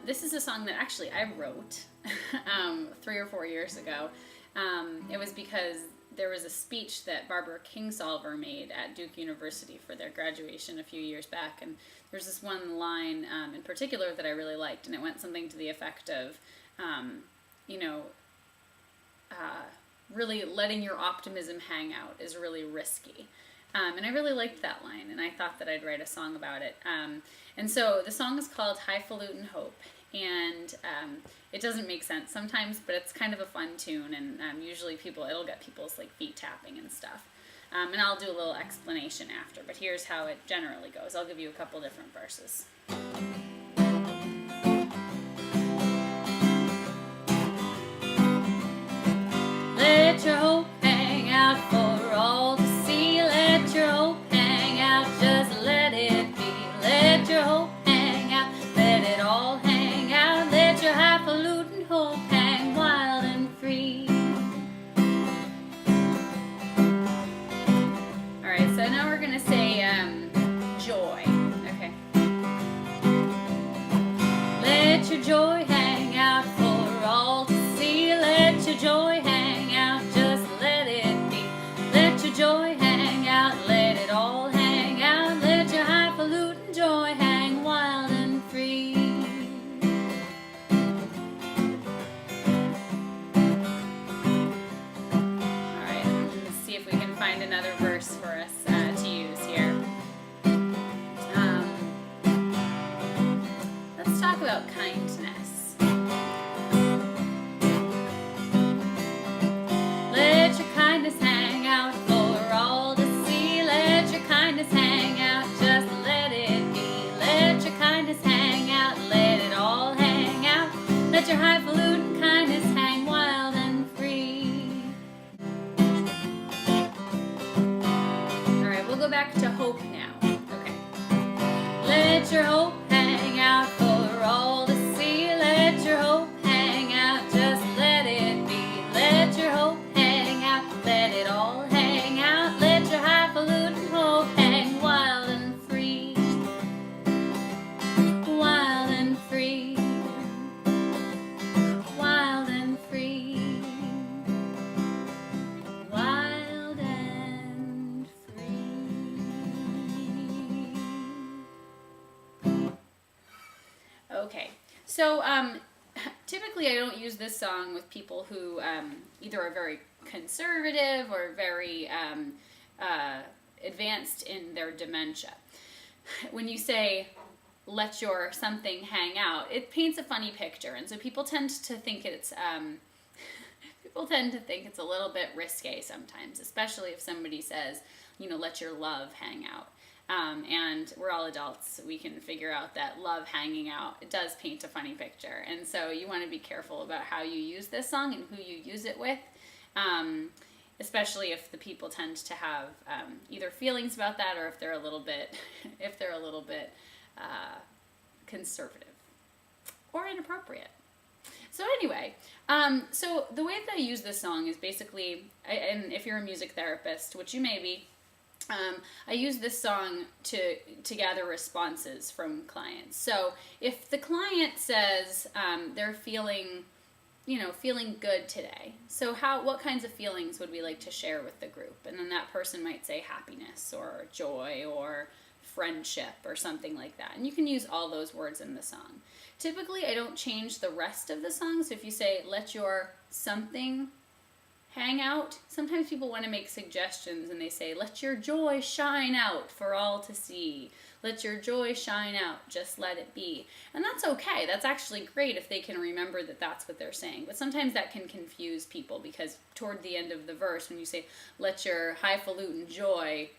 This is a song that actually I wrote 3 or 4 years ago. It was because there was a speech that Barbara Kingsolver made at Duke University for their graduation a few years back, and there's this one line in particular that I really liked, and it went something to the effect of, really letting your optimism hang out is really risky. And I really liked that line, and I thought that I'd write a song about it. And so the song is called Hifalutin Hope, and it doesn't make sense sometimes, but it's kind of a fun tune, and usually it'll get people's like feet tapping and stuff. And I'll do a little explanation after, but here's how it generally goes. I'll give you a couple different verses. Let your hope hang out for all to see. Let your hope hang out, just let it be. Let your hope hang out, let it all hang out. Let your hifalutin hope hang wild and free. Alright, so now we're going to say joy. Okay. Let your joy hang out for all to see. Let your joy hang out, just let it be. Let your joy hang out, let it all hang out. Let your hifalutin joy hang wild and free. Alright, let's see if we can find another verse for us to use here. Let's talk about kindness. Let your kindness hang out for all to see. Let your kindness hang out, just let it be. Let your kindness hang out, let it all hang out. Let your hifalutin kindness hang wild and free. Alright, we'll go back to hope now. Okay. Let your hope hang out for all to see. Let your hope hang out, just let it be. Let your hope hang out, let it all hang out. Let your hifalutin hope hang wild and free. Wild and free. Wild and free. Wild and free. Okay, so typically I don't use this song with people who either are very conservative or very advanced in their dementia. When you say, let your something hang out, it paints a funny picture, and so people tend to think it's a little bit risque sometimes, especially if somebody says, let your love hang out. And we're all adults, so we can figure out that love hanging out, it does paint a funny picture. And so you want to be careful about how you use this song and who you use it with, especially if the people tend to have either feelings about that or if they're a little bit, conservative or inappropriate. So anyway, so the way that I use this song is basically, and if you're a music therapist, which you may be, I use this song to gather responses from clients. So if the client says they're feeling good today, so what kinds of feelings would we like to share with the group? And then that person might say happiness or joy or friendship or something like that. And you can use all those words in the song. Typically, I don't change the rest of the song. So if you say, let your something hang out, sometimes people want to make suggestions and they say, let your joy shine out for all to see. Let your joy shine out, just let it be. And that's okay. That's actually great if they can remember that that's what they're saying. But sometimes that can confuse people because toward the end of the verse, when you say, let your hifalutin joy,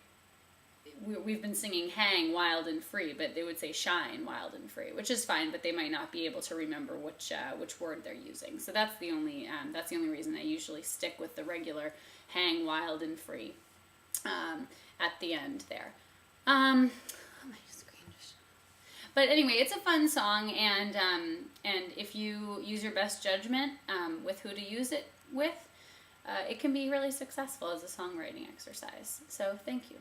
we've been singing hang wild and free, but they would say shine wild and free, which is fine, but they might not be able to remember which word they're using. So that's the only reason I usually stick with the regular hang wild and free at the end there. But anyway, it's a fun song, and if you use your best judgment with who to use it with, it can be really successful as a songwriting exercise. So thank you.